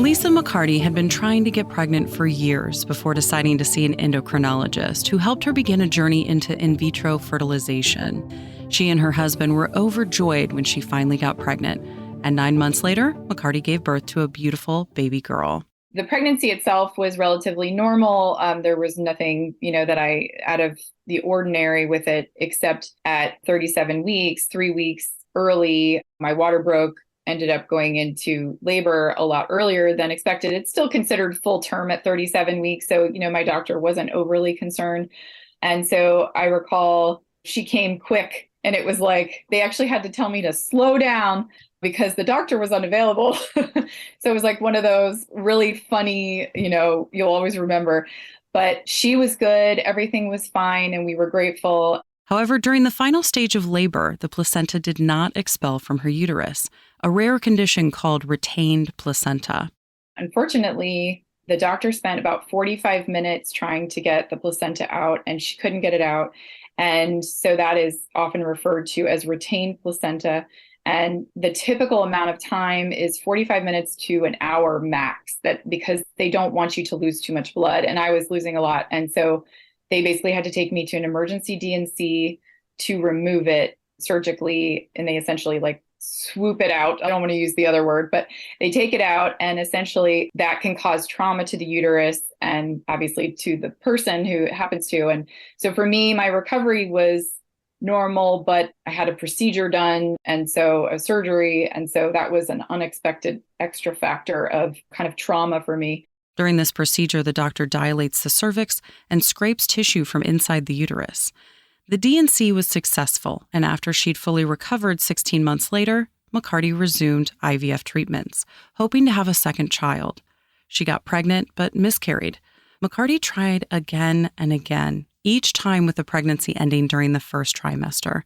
Lisa McCarty had been trying to get pregnant for years before deciding to see an endocrinologist who helped her begin a journey into in vitro fertilization. She and her husband were overjoyed when she finally got pregnant, and 9 months later, McCarty gave birth to a beautiful baby girl. The pregnancy itself was relatively normal. There was nothing, that I out of the ordinary with it, except at 37 weeks, 3 weeks early, my water broke, ended up going into labor a lot earlier than expected. It's still considered full term at 37 weeks. So, my doctor wasn't overly concerned. And so I recall she came quick, and it was like they actually had to tell me to slow down because the doctor was unavailable. So it was like one of those really funny, you'll always remember. But she was good. Everything was fine. And we were grateful. However, during the final stage of labor, the placenta did not expel from her uterus, a rare condition called retained placenta. Unfortunately, the doctor spent about 45 minutes trying to get the placenta out, and she couldn't get it out. And so that is often referred to as retained placenta. And the typical amount of time is 45 minutes to an hour max, that because they don't want you to lose too much blood. And I was losing a lot. And so they basically had to take me to an emergency D&C to remove it surgically. And they essentially swoop it out. I don't want to use the other word, but they take it out. And essentially that can cause trauma to the uterus and obviously to the person who it happens to. And so for me, my recovery was normal, but I had a procedure done, and so a surgery. And so that was an unexpected extra factor of kind of trauma for me. During this procedure, the doctor dilates the cervix and scrapes tissue from inside the uterus. The D&C was successful, and after she'd fully recovered 16 months later, McCarty resumed IVF treatments, hoping to have a second child. She got pregnant, but miscarried. McCarty tried again and again, each time with the pregnancy ending during the first trimester.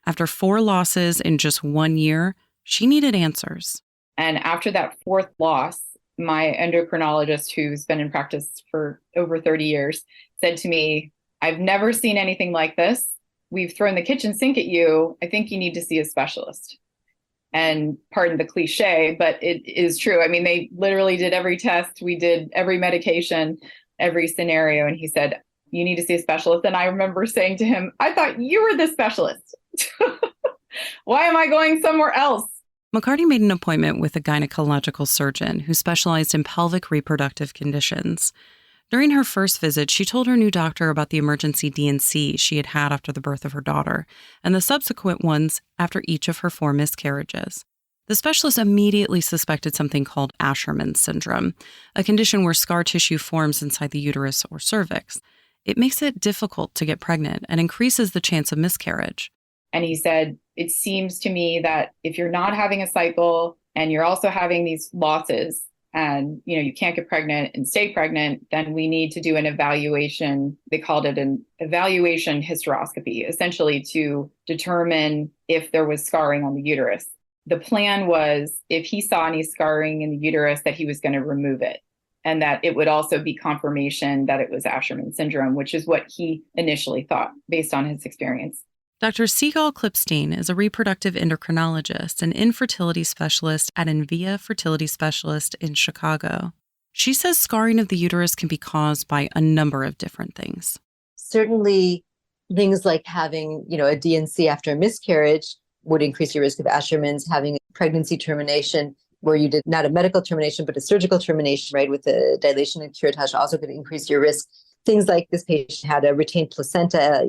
After 4 losses in just 1 year, she needed answers. And after that 4th loss, my endocrinologist, who's been in practice for over 30 years, said to me, "I've never seen anything like this. We've thrown the kitchen sink at you. I think you need to see a specialist." And pardon the cliche, but it is true. I mean, they literally did every test. We did every medication, every scenario. And he said, "You need to see a specialist." And I remember saying to him, "I thought you were the specialist. Why am I going somewhere else?" McCarty made an appointment with a gynecological surgeon who specialized in pelvic reproductive conditions. During her first visit, she told her new doctor about the emergency D&C she had had after the birth of her daughter, and the subsequent ones after each of her 4 miscarriages. The specialist immediately suspected something called Asherman syndrome, a condition where scar tissue forms inside the uterus or cervix. It makes it difficult to get pregnant and increases the chance of miscarriage. And he said, "It seems to me that if you're not having a cycle and you're also having these losses and, you can't get pregnant and stay pregnant, then we need to do an evaluation." They called it an evaluation hysteroscopy, essentially to determine if there was scarring on the uterus. The plan was if he saw any scarring in the uterus, that he was going to remove it, and that it would also be confirmation that it was Asherman syndrome, which is what he initially thought based on his experience. Dr. Seagal Klipstein is a reproductive endocrinologist and infertility specialist at Envia Fertility Specialist in Chicago. She says scarring of the uterus can be caused by a number of different things. Certainly, things like having, a D&C after a miscarriage would increase your risk of Asherman's. Having a pregnancy termination where you did not a medical termination, but a surgical termination, right, with the dilation and curettage also could increase your risk. Things like this patient had a retained placenta,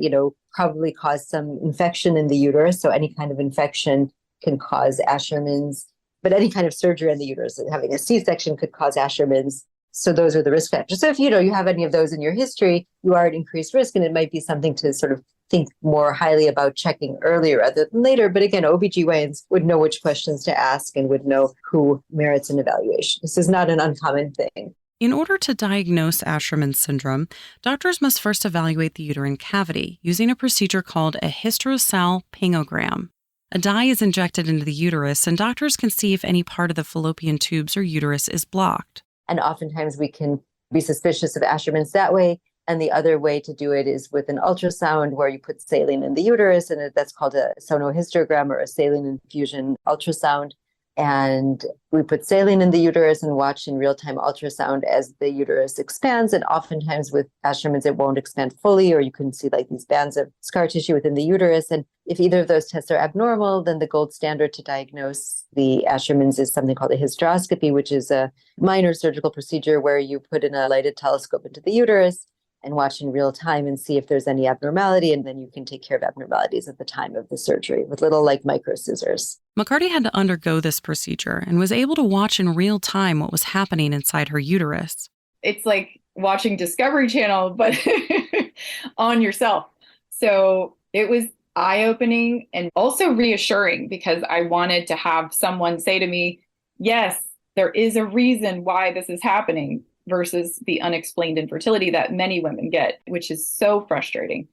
probably caused some infection in the uterus. So any kind of infection can cause Asherman's, but any kind of surgery in the uterus, having a C-section could cause Asherman's. So those are the risk factors. So if, you have any of those in your history, you are at increased risk, and it might be something to sort of think more highly about checking earlier rather than later. But again, OBGYNs would know which questions to ask and would know who merits an evaluation. This is not an uncommon thing. In order to diagnose Asherman syndrome, doctors must first evaluate the uterine cavity using a procedure called a hysterosalpingogram. A dye is injected into the uterus, and doctors can see if any part of the fallopian tubes or uterus is blocked. And oftentimes we can be suspicious of Asherman's that way. And the other way to do it is with an ultrasound where you put saline in the uterus, and that's called a sonohysterogram or a saline infusion ultrasound. And we put saline in the uterus and watch in real-time ultrasound as the uterus expands. And oftentimes with Asherman's, it won't expand fully, or you can see like these bands of scar tissue within the uterus. And if either of those tests are abnormal, then the gold standard to diagnose the Asherman's is something called a hysteroscopy, which is a minor surgical procedure where you put in a lighted telescope into the uterus and watch in real time and see if there's any abnormality. And then you can take care of abnormalities at the time of the surgery with little like micro scissors. McCarty had to undergo this procedure and was able to watch in real time what was happening inside her uterus. It's like watching Discovery Channel, but on yourself. So it was eye-opening and also reassuring because I wanted to have someone say to me, yes, there is a reason why this is happening, versus the unexplained infertility that many women get, which is so frustrating.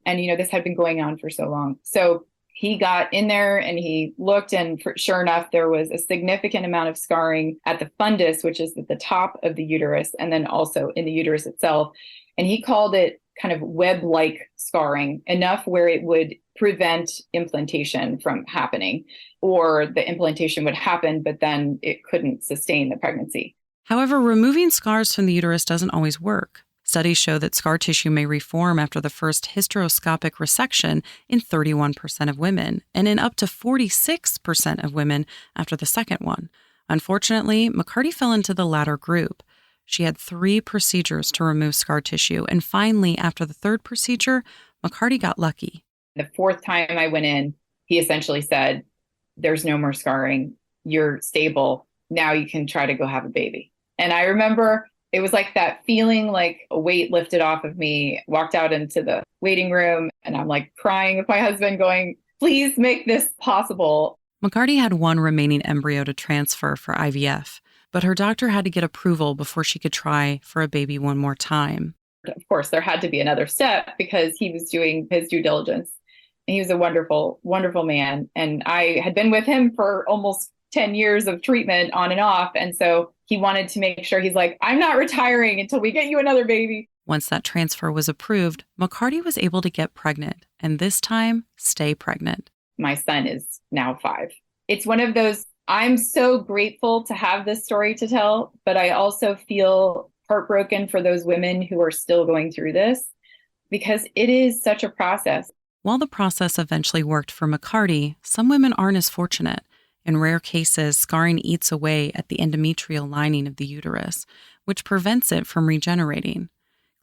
And, this had been going on for so long. So he got in there and he looked, and sure enough, there was a significant amount of scarring at the fundus, which is at the top of the uterus, and then also in the uterus itself. And he called it kind of web-like scarring, enough where it would prevent implantation from happening, or the implantation would happen, but then it couldn't sustain the pregnancy. However, removing scars from the uterus doesn't always work. Studies show that scar tissue may reform after the first hysteroscopic resection in 31% of women, and in up to 46% of women after the second one. Unfortunately, McCarty fell into the latter group. She had 3 procedures to remove scar tissue, and finally, after the third procedure, McCarty got lucky. The fourth time I went in, he essentially said, there's no more scarring. You're stable. Now you can try to go have a baby. And I remember it was like that feeling like a weight lifted off of me. Walked out into the waiting room and I'm like crying with my husband going, please make this possible. McCarty had 1 remaining embryo to transfer for IVF, but her doctor had to get approval before she could try for a baby one more time. Of course, there had to be another step because he was doing his due diligence. And he was a wonderful, wonderful man. And I had been with him for almost 10 years of treatment on and off. And so he wanted to make sure, he's like, I'm not retiring until we get you another baby. Once that transfer was approved, McCarty was able to get pregnant, and this time, stay pregnant. My son is now 5. It's one of those, I'm so grateful to have this story to tell, but I also feel heartbroken for those women who are still going through this because it is such a process. While the process eventually worked for McCarty, some women aren't as fortunate. In rare cases, scarring eats away at the endometrial lining of the uterus, which prevents it from regenerating.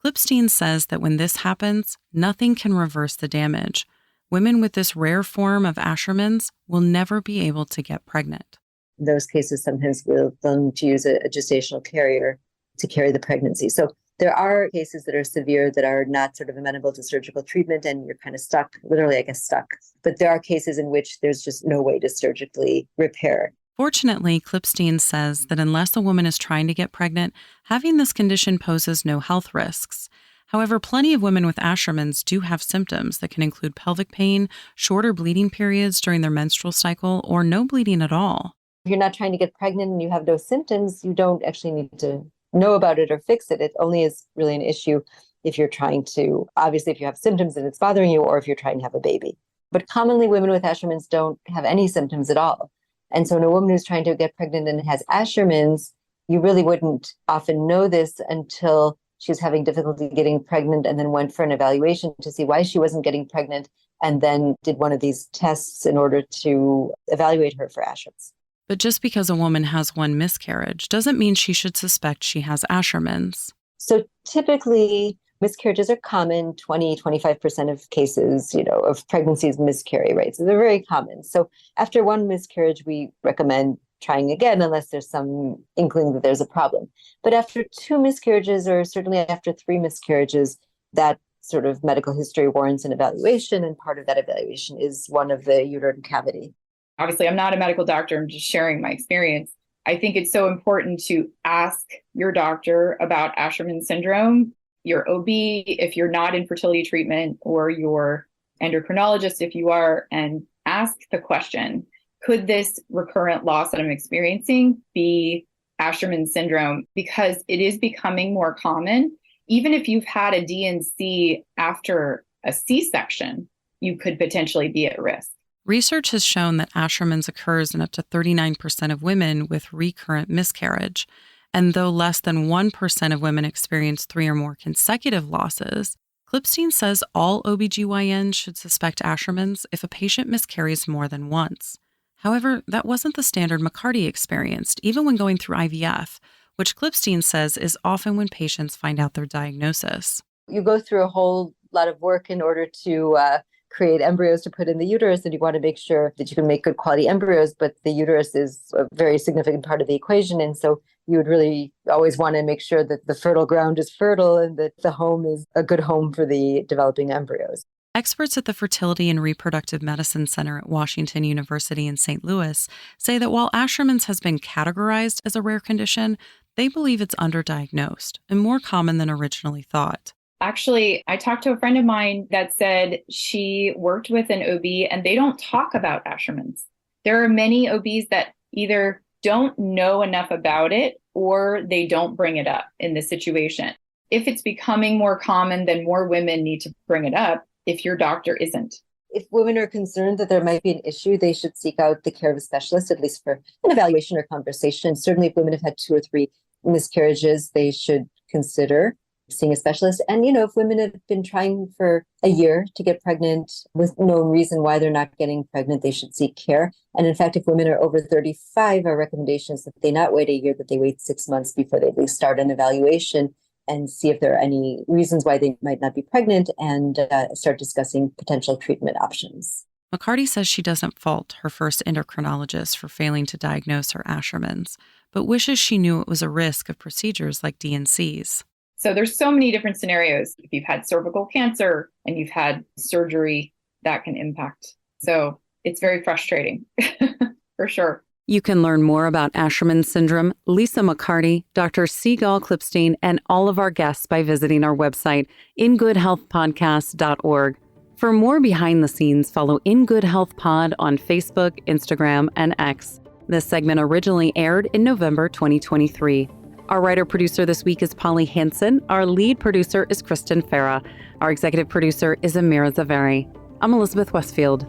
Klipstein says that when this happens, nothing can reverse the damage. Women with this rare form of Asherman's will never be able to get pregnant. In those cases, sometimes they'll need to use a gestational carrier to carry the pregnancy. So there are cases that are severe that are not sort of amenable to surgical treatment, and you're kind of stuck, literally, I guess, stuck. But there are cases in which there's just no way to surgically repair. Fortunately, Klipstein says that unless a woman is trying to get pregnant, having this condition poses no health risks. However, plenty of women with Asherman's do have symptoms that can include pelvic pain, shorter bleeding periods during their menstrual cycle, or no bleeding at all. If you're not trying to get pregnant and you have those symptoms, you don't actually need to know about it or fix it. It only is really an issue if you're trying to, obviously, if you have symptoms and it's bothering you, or if you're trying to have a baby. But commonly, women with Asherman's don't have any symptoms at all. And so in a woman who's trying to get pregnant and has Asherman's, you really wouldn't often know this until she's having difficulty getting pregnant and then went for an evaluation to see why she wasn't getting pregnant, and then did one of these tests in order to evaluate her for Asherman's. But just because a woman has 1 miscarriage doesn't mean she should suspect she has Asherman's. So typically, miscarriages are common. 20-25% of cases, of pregnancies miscarry, right? So they're very common. So after 1 miscarriage, we recommend trying again unless there's some inkling that there's a problem. But after 2 miscarriages, or certainly after 3 miscarriages, that sort of medical history warrants an evaluation, and part of that evaluation is one of the uterine cavity. Obviously, I'm not a medical doctor. I'm just sharing my experience. I think it's so important to ask your doctor about Asherman syndrome, your OB, if you're not in fertility treatment, or your endocrinologist, if you are, and ask the question, could this recurrent loss that I'm experiencing be Asherman syndrome? Because it is becoming more common. Even if you've had a D&C after a C-section, you could potentially be at risk. Research has shown that Asherman's occurs in up to 39% of women with recurrent miscarriage. And though less than 1% of women experience 3 or more consecutive losses, Klipstein says all OBGYNs should suspect Asherman's if a patient miscarries more than once. However, that wasn't the standard McCarty experienced, even when going through IVF, which Klipstein says is often when patients find out their diagnosis. You go through a whole lot of work in order to create embryos to put in the uterus, and you want to make sure that you can make good quality embryos, but the uterus is a very significant part of the equation. And so you would really always want to make sure that the fertile ground is fertile and that the home is a good home for the developing embryos. Experts at the Fertility and Reproductive Medicine Center at Washington University in St. Louis say that while Asherman's has been categorized as a rare condition, they believe it's underdiagnosed and more common than originally thought. Actually, I talked to a friend of mine that said she worked with an OB and they don't talk about Asherman's. There are many OBs that either don't know enough about it or they don't bring it up in this situation. If it's becoming more common, then more women need to bring it up if your doctor isn't. If women are concerned that there might be an issue, they should seek out the care of a specialist, at least for an evaluation or conversation. Certainly, if women have had 2 or 3 miscarriages, they should consider seeing a specialist. And, if women have been trying for a year to get pregnant with no reason why they're not getting pregnant, they should seek care. And in fact, if women are over 35, our recommendation is that they not wait a year, that they wait 6 months before they at least start an evaluation and see if there are any reasons why they might not be pregnant and start discussing potential treatment options. McCarty says she doesn't fault her first endocrinologist for failing to diagnose her Asherman's, but wishes she knew it was a risk of procedures like D&Cs. So there's so many different scenarios. If you've had cervical cancer and you've had surgery, that can impact. So it's very frustrating, for sure. You can learn more about Asherman syndrome, Lisa McCarty, Dr. Sigal Klipstein, and all of our guests by visiting our website, ingoodhealthpodcast.org. For more behind the scenes, follow In Good Health Pod on Facebook, Instagram, and X. This segment originally aired in November 2023. Our writer-producer this week is Polly Hansen. Our lead producer is Kristen Farah. Our executive producer is Amira Zaveri. I'm Elizabeth Westfield.